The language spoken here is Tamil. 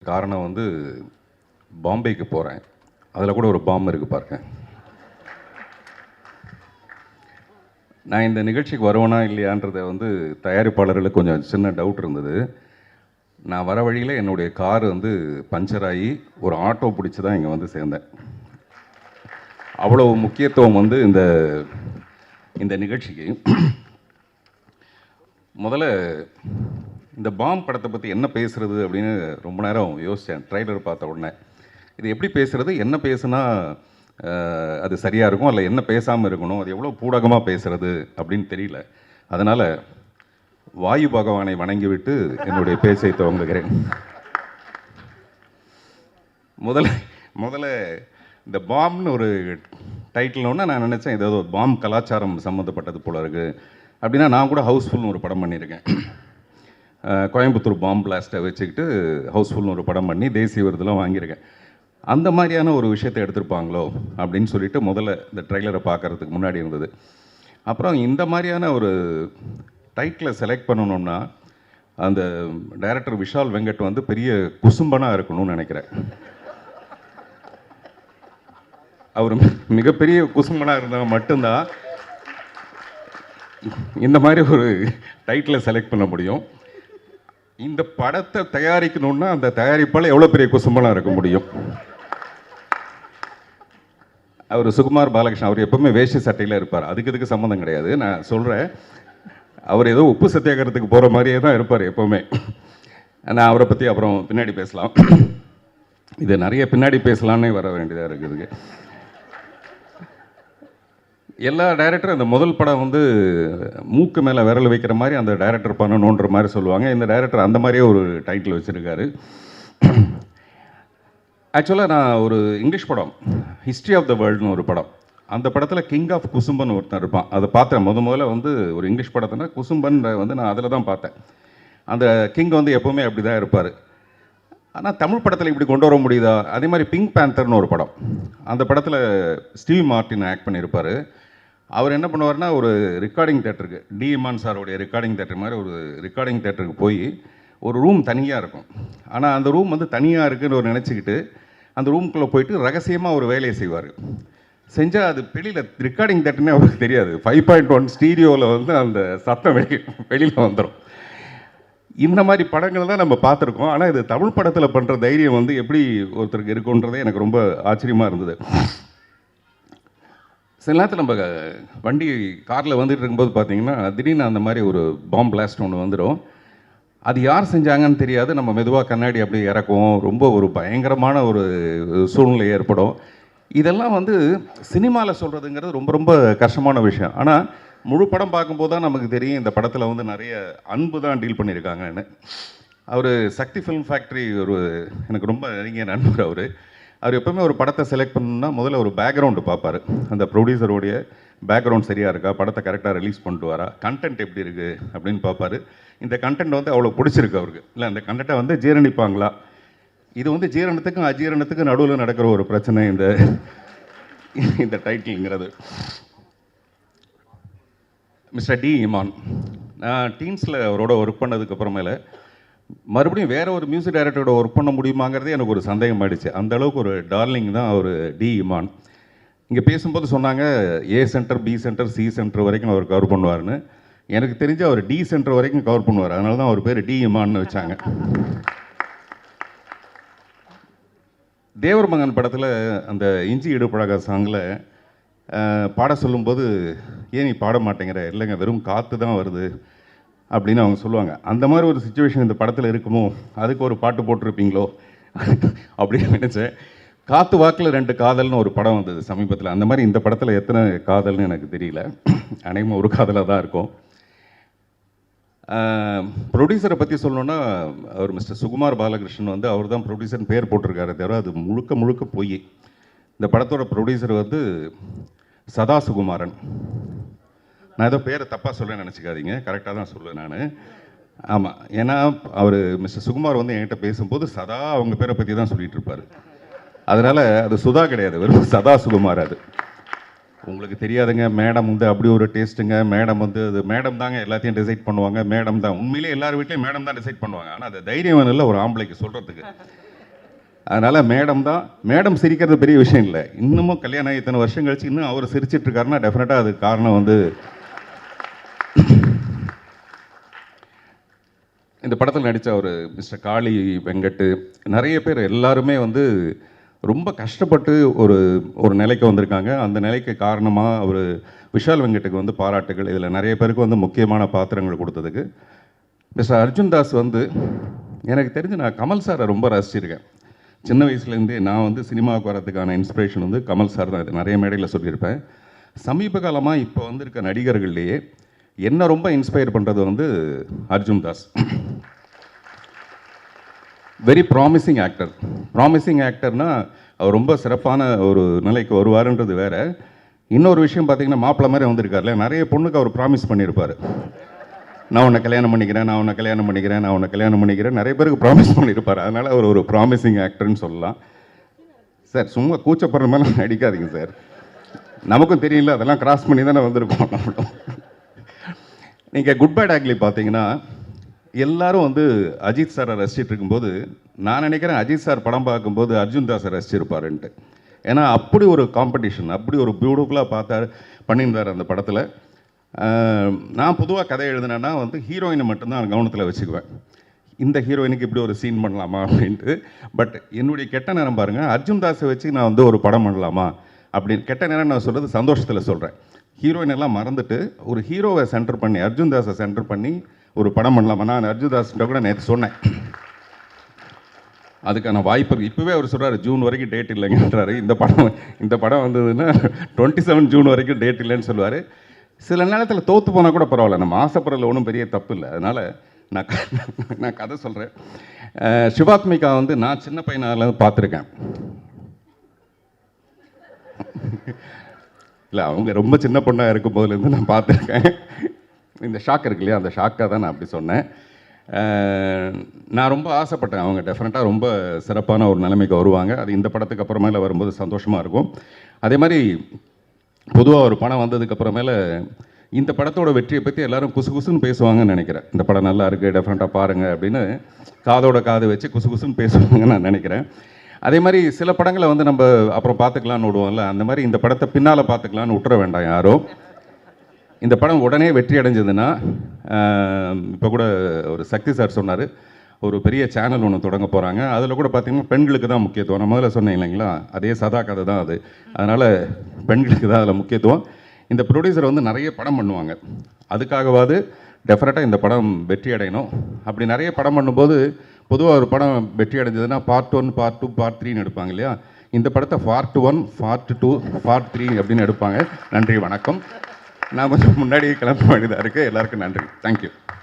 காரணம் வந்து பாம்பேக்கு போகிறேன். அதில் கூட ஒரு பாம்பு இருக்குது பாருங்க. நான் இந்த நிகழ்ச்சிக்கு வருவேனா இல்லையான்றதை வந்து தயாரிப்பாளர்களுக்கு கொஞ்சம் சின்ன டவுட் இருந்தது. நான் வர வழியில் என்னுடைய கார் வந்து பஞ்சர் ஆகி ஒரு ஆட்டோ பிடிச்சி தான் இங்கே வந்து சேர்ந்தேன். அவ்வளோ முக்கியத்துவம் வந்து இந்த நிகழ்ச்சிக்கு. முதல்ல இந்த பாம் படத்தை பற்றி என்ன பேசுகிறது அப்படின்னு ரொம்ப நேரம் யோசித்தேன். ட்ரைலர் பார்த்த உடனே இது எப்படி பேசுகிறது, என்ன பேசுனா அது சரியாக இருக்கும், அல்ல என்ன பேசாமல் இருக்கணும், அது எவ்வளோ பூடகமாக பேசுகிறது அப்படின்னு தெரியல. அதனால் வாயு பகவானை வணங்கிவிட்டு என்னுடைய பேச்சை துவங்குகிறேன். முதல்ல இந்த பாம்னு ஒரு டைட்டில்னோன்னா நான் நினச்சேன் ஏதாவது ஒரு பாம் கலாச்சாரம் சம்மந்தப்பட்டது போல இருக்குது. அப்படின்னா நான் கூட ஹவுஸ்ஃபுல்னு ஒரு படம் பண்ணியிருக்கேன். கோயம்புத்தூர் பாம் பிளாஸ்ட்டை வச்சுக்கிட்டு ஹவுஸ்ஃபுல்னு ஒரு படம் பண்ணி தேசிய விருதெல்லாம் வாங்கியிருக்கேன். அந்த மாதிரியான ஒரு விஷயத்தை எடுத்திருப்பாங்களோ அப்படின்னு சொல்லிட்டு முதல்ல இந்த ட்ரெய்லரை பார்க்குறதுக்கு முன்னாடி இருந்தது. அப்புறம் இந்த மாதிரியான ஒரு டைட்டிலை செலக்ட் பண்ணணும்னா அந்த டைரக்டர் விஷால் வெங்கட் வந்து பெரிய குசும்பனாக இருக்கணும்னு நினைக்கிறேன். அவர் மிகப்பெரிய குசும்பனாக இருந்தால் மட்டும்தான் இந்த மாதிரி ஒரு டைட்டிலை செலக்ட் பண்ண முடியும். இந்த படத்தை தயாரிக்கணும்னா அந்த தயாரிப்பால் எவ்வளோ பெரிய குசும்பனாக இருக்க முடியும். அவர் சுகுமார் பாலகிருஷ்ணன், அவர் எப்பவுமே வேஷ்டி சட்டையில் இருப்பார். இதுக்கு சம்மந்தம் கிடையாது. நான் சொல்கிறேன், அவர் ஏதோ உப்பு சத்தியாகிரகத்துக்கு போகிற மாதிரியே தான் இருப்பார் எப்போவுமே. நான் அவரை பற்றி அப்புறம் பின்னாடி பேசலாம். இது நிறைய பின்னாடி பேசலான்னே வர வேண்டியதாக இருக்குது. எல்லா டைரக்டரும் அந்த முதல் படம் வந்து மூக்கு மேலே விரல் வைக்கிற மாதிரி அந்த டைரக்டர் பண்ணணுன்ற மாதிரி சொல்லுவாங்க. இந்த டைரக்டர் அந்த மாதிரியே ஒரு டைட்டில் வச்சுருக்காரு. ஆக்சுவலாக நான் ஒரு இங்கிலீஷ் படம் ஹிஸ்ட்ரி ஆஃப் த வேர்ல்டுன்னு ஒரு படம், அந்த படத்தில் கிங் ஆஃப் குசும்பன் ஒருத்தன் இருப்பான். அதை பார்த்தேன் முதல்ல வந்து ஒரு இங்கிலீஷ் படத்தினா குசும்பன் வந்து நான் அதில் தான் பார்த்தேன். அந்த கிங் வந்து எப்போவுமே அப்படி தான் இருப்பார். ஆனால் தமிழ் படத்தில் இப்படி கொண்டு வர முடியுதா? அதே மாதிரி பிங்க் பேந்தர்னு ஒரு படம், அந்த படத்தில் ஸ்டீவ் மார்ட்டின் ஆக்ட் பண்ணியிருப்பார். அவர் என்ன பண்ணுவார்னா ஒரு ரெக்கார்டிங் தேட்டருக்கு, டி இமான் சாரோடைய ரெக்கார்டிங் தேட்டர் மாதிரி ஒரு ரெக்கார்டிங் தேட்டருக்கு போய் ஒரு ரூம் தனியாக இருக்கும். ஆனால் அந்த ரூம் வந்து தனியாக இருக்குன்னு ஒரு நினச்சிக்கிட்டு அந்த ரூம்குள்ளே போயிட்டு ரகசியமாக ஒரு வேலையை செய்வார். செஞ்சால் அது வெளியில் ரெக்கார்டிங் தேட்டர்னே அவருக்கு தெரியாது. 5.1 ஸ்டீரியோவில் வந்து அந்த சத்தம் வெளியில் வந்துடும். இந்த மாதிரி படங்கள் தான் நம்ம பார்த்துருக்கோம். ஆனால் இது தமிழ் படத்தில் பண்ணுற தைரியம் வந்து எப்படி ஒருத்தருக்கு இருக்குன்றதே எனக்கு ரொம்ப ஆச்சரியமாக இருந்தது. சில நேரத்தில் நம்ம வண்டி காரில் வந்துட்டு இருக்கும்போது பார்த்தீங்கன்னா திடீர்னு அந்த மாதிரி ஒரு பாம் பிளாஸ்ட் ஒன்று வந்துடும். அது யார் செஞ்சாங்கன்னு தெரியாது. நம்ம மெதுவாக கண்ணாடி அப்படி இறக்குவோம். ரொம்ப ஒரு பயங்கரமான ஒரு சூழ்நிலை ஏற்படும். இதெல்லாம் வந்து சினிமாவில் சொல்கிறதுங்கிறது ரொம்ப ரொம்ப கஷ்டமான விஷயம். ஆனால் முழு படம் பார்க்கும்போது தான் நமக்கு தெரியும் இந்த படத்தில் வந்து நிறைய அன்பு தான் டீல் பண்ணியிருக்காங்கன்னு. அவர் சக்தி ஃபிலிம் ஃபேக்ட்ரி ஒரு எனக்கு ரொம்ப நெருங்கிய நண்பர். அவர் எப்போவுமே ஒரு படத்தை செலக்ட் பண்ணணும்னா முதல்ல ஒரு பேக்ரவுண்டு பார்ப்பார். அந்த ப்ரொடியூசருடைய பேக்ரவுண்ட் சரியாக இருக்கா, படத்தை கரெக்டாக ரிலீஸ் பண்ணிட்டு வரா, கண்டென்ட் எப்படி இருக்குது அப்படின்னு பார்ப்பார். இந்த கண்டென்ட் வந்து அவ்வளோ பிடிச்சிருக்கு அவருக்கு, இல்லை அந்த கண்டென்ட்டை வந்து ஜீரணிப்பாங்களா. இது வந்து ஜீரணத்துக்கும் அஜீரணத்துக்கும் நடுவில் நடக்கிற ஒரு பிரச்சனை இந்த டைட்டில்ங்கிறது. மிஸ்டர் டி இமான், நான் டீன்ஸில் அவரோட ஒர்க் பண்ணதுக்கப்புறமேல மறுபடியும் வேறு ஒரு மியூசிக் டைரக்டரோட ஒர்க் பண்ண முடியுமாங்கிறதே எனக்கு ஒரு சந்தேகம் ஆகிடுச்சு. அந்தளவுக்கு ஒரு டார்லிங் தான் அவர் டி இமான். இங்கே பேசும்போது சொன்னாங்க A centre, B centre, C centre வரைக்கும் அவர் கவர் பண்ணுவார்னு. எனக்கு தெரிஞ்சு அவர் டி சென்டர் வரைக்கும் கவர் பண்ணுவார். அதனால தான் அவர் பேர் டி இமான்னு வச்சாங்க. தேவர் மகன் படத்தில் அந்த இஞ்சி இடுப்பழக சாங்கில் பாட சொல்லும்போது ஏன் நீ பாட மாட்டேங்கிற, இல்லைங்க வெறும் காற்று தான் வருது அப்படின்னு அவங்க சொல்லுவாங்க. அந்த மாதிரி ஒரு சுச்சுவேஷன் இந்த படத்தில் இருக்குமோ, அதுக்கு ஒரு பாட்டு போட்டிருப்பீங்களோ அப்படின்னு நினச்சேன். காற்று வாக்கில் 2 காதல்னு ஒரு படம் வந்தது சமீபத்தில். அந்த மாதிரி இந்த படத்தில் எத்தனை காதல்னு எனக்கு தெரியல. அநேகமாக ஒரு காதலாக தான் இருக்கும். ப்ரொடியூசரை பற்றி சொல்லணுன்னா அவர் மிஸ்டர் சுகுமார் பாலகிருஷ்ணன் வந்து அவர் தான் ப்ரொடியூசர்னு பேர் போட்டிருக்காரு தவிர அது முழுக்க போய். இந்த படத்தோட ப்ரொடியூசர் வந்து சதா சுகுமாரன். நான் ஏதோ பேரை தப்பாக சொல்ல நினச்சிக்காதீங்க, கரெக்டாக தான் சொல்லுவேன் நான். ஆமாம், ஏன்னா அவர் மிஸ்டர் சுகுமார் வந்து என்கிட்ட பேசும்போது சதா அவங்க பேரை பற்றி தான் சொல்லிகிட்டு இருப்பார். அதனால் அது சுதா கிடையாது, வெறும் சதா சுகுமார். அது உங்களுக்கு தெரியாதுங்க. மேடம் வந்து அப்படி ஒரு டேஸ்ட்டுங்க. மேடம் வந்து அது மேடம் தாங்க எல்லாத்தையும் டிசைட் பண்ணுவாங்க. மேடம் தான் உண்மையிலே எல்லார் வீட்லேயும் மேடம் தான் டிசைட் பண்ணுவாங்க. ஆனால் அது தைரியம் இல்லை ஒரு ஆம்பளைக்கு சொல்கிறதுக்கு. அதனால் மேடம் சிரிக்கிறது பெரிய விஷயம் இல்லை. இன்னமும் கல்யாணம் ஆகி இத்தனை வருஷம் கழிச்சு இன்னும் அவர் சிரிச்சிட்டு இருக்காருன்னா டெஃபினட்டாக அதுக்கு காரணம் வந்து இந்த படத்தில் நடித்த ஒரு மிஸ்டர் காளி வெங்கட், நிறைய பேர் எல்லாருமே வந்து ரொம்ப கஷ்டப்பட்டு ஒரு நிலைக்கு வந்திருக்காங்க. அந்த நிலைக்கு காரணமாக ஒரு விஷால் வெங்கட்டுக்கு வந்து பாராட்டுகள். இதில் நிறைய பேருக்கு வந்து முக்கியமான பாத்திரங்கள் கொடுத்ததுக்கு. மிஸ்டர் அர்ஜுன் தாஸ் வந்து எனக்கு தெரிஞ்சு நான் கமல் சாரை ரொம்ப ரசிச்சிருக்கேன். சின்ன வயசுலேருந்தே நான் வந்து சினிமாவுக்கு வரதுக்கான இன்ஸ்பிரேஷன் வந்து கமல் சார் தான். இது நிறைய மேடையில் சொல்லியிருப்பேன். சமீப காலமாக இப்போ வந்திருக்க நடிகர்கள்லேயே என்ன ரொம்ப இன்ஸ்பயர் பண்ணுறது வந்து Arjun Das. Very promising actor. Promising ஆக்டர்னால் அவர் ரொம்ப சிறப்பான ஒரு நிலைக்கு வருவாருன்றது வேறு. இன்னொரு விஷயம் பார்த்தீங்கன்னா மாப்பிள்ளை மாதிரி வந்திருக்காருல, நிறைய பொண்ணுக்கு அவர் ப்ராமிஸ் பண்ணியிருப்பார். நான் உன்னை கல்யாணம் பண்ணிக்கிறேன், நான் உன்னை கல்யாணம் பண்ணிக்கிறேன், நான் உன்னை கல்யாணம் பண்ணிக்கிறேன், நிறைய பேருக்கு ப்ராமிஸ் பண்ணியிருப்பார். அதனால் அவர் ஒரு ப்ராமிசிங் ஆக்டர்னு சொல்லலாம். சார் சும்மா கூச்சப்படுற மாதிரி நடிக்காதீங்க சார். நமக்கும் தெரியல, அதெல்லாம் கிராஸ் பண்ணி தானே வந்திருக்கோம் நம்மளும். நீங்கள் குட் பேட் ஆக்லி பார்த்தீங்கன்னா எல்லாரும் வந்து அஜித் சாரை ரசிச்சிட்டு இருக்கும்போது நான் நினைக்கிறேன் அஜித் சார் படம் பார்க்கும்போது அர்ஜுன் தாஸை ரசிச்சிருப்பாருன்ட்டு. ஏன்னா அப்படி ஒரு காம்படிஷன், அப்படி ஒரு பியூட்டிஃபுல்லாக பண்ணியிருந்தார் அந்த படத்தில். நான் பொதுவாக கதை எழுதினேன்னா வந்து ஹீரோயினை மட்டும்தான் கவனத்தில் வச்சுக்குவேன். இந்த ஹீரோயினுக்கு இப்படி ஒரு சீன் பண்ணலாமா அப்படின்ட்டு. பட் என்னுடைய கெட்ட நேரம் பாருங்கள், அர்ஜுன் தாஸை வச்சு நான் வந்து ஒரு படம் பண்ணலாமா அப்படின்னு. கெட்ட நேரம் நான் சொல்கிறது சந்தோஷத்தில் சொல்கிறேன். ஹீரோயின் எல்லாம் மறந்துட்டு ஒரு ஹீரோவை சென்டர் பண்ணி அர்ஜுன் தாஸை சென்டர் பண்ணி ஒரு படம் பண்ணலாமா. நான் அர்ஜுன் தாஸ்கிட்ட கூட நேற்று சொன்னேன். அதுக்கான வாய்ப்பு இப்போவே அவர் சொல்கிறார் ஜூன் வரைக்கும் டேட் இல்லைங்கன்றாரு. இந்த படம் வந்ததுன்னா 27 ஜூன் வரைக்கும் டேட் இல்லைன்னு சொல்லுவார். சில நேரத்தில் தோற்று போனால் கூட பரவாயில்ல, நம்ம ஆசைப்படுறதுல ஒன்றும் பெரிய தப்பு இல்லை. அதனால் நான் கதை சொல்கிறேன். சிவாத்மிகா வந்து நான் சின்ன பையனால பார்த்துருக்கேன். இல்லை அவங்க ரொம்ப சின்ன பொண்ணாக இருக்கும் போதுலேருந்து நான் பார்த்துருக்கேன். இந்த ஷாக் இருக்கு இல்லையா, அந்த ஷாக்காக தான் நான் அப்படி சொன்னேன். நான் ரொம்ப ஆசைப்பட்டேன் அவங்க டெஃபினட்டாக ரொம்ப சிறப்பான ஒரு நிலைமைக்கு வருவாங்க. அது இந்த படத்துக்கு அப்புறமேல வரும்போது சந்தோஷமாக இருக்கும். அதே மாதிரி பொதுவாக ஒரு படம் வந்ததுக்கப்புறமேல இந்த படத்தோட வெற்றியை பற்றி எல்லோரும் குசு குசுன்னு பேசுவாங்கன்னு நினைக்கிறேன். இந்த படம் நல்லா இருக்குது, டெஃபினட்டாக பாருங்கள் அப்படின்னு காதோட காது வச்சு குசு குசுன்னு பேசுவாங்கன்னு நான் நினைக்கிறேன். அதே மாதிரி சில படங்களை வந்து நம்ம அப்புறம் பார்த்துக்கலான்னு விடுவோம்ல, அந்த மாதிரி இந்த படத்தை பின்னால் பார்த்துக்கலான்னு விட்டுற வேண்டாம் யாரும். இந்த படம் உடனே வெற்றி அடைஞ்சதுன்னா, இப்போ கூட ஒரு சக்தி சார் சொன்னார் ஒரு பெரிய சேனல் ஒன்று தொடங்க போகிறாங்க. அதில் கூட பார்த்திங்கன்னா பெண்களுக்கு தான் முக்கியத்துவம். நான் முதல்ல சொன்னேன் இல்லைங்களா, அதே சதா கதை தான் அது. அதனால் பெண்களுக்கு தான் அதில் முக்கியத்துவம். இந்த ப்ரொடியூசர் வந்து நிறைய படம் பண்ணுவாங்க, அதுக்காகவாது டெஃபினட்டாக இந்த படம் வெற்றி அடையணும். அப்படி நிறைய படம் பண்ணும்போது பொதுவாக ஒரு படம் வெற்றி அடைஞ்சதுன்னா பார்ட் 1, பார்ட் 2, பார்ட் 3ன்னு எடுப்பாங்க இல்லையா. இந்த படத்தை பார்ட் 1, பார்ட் 2, பார்ட் 3 அப்படின்னு எடுப்பாங்க. நன்றி, வணக்கம். நான் கொஞ்சம் முன்னாடி கிளம்ப வேண்டியதாக இருக்குது. எல்லாருக்கும் நன்றி. தேங்க்யூ.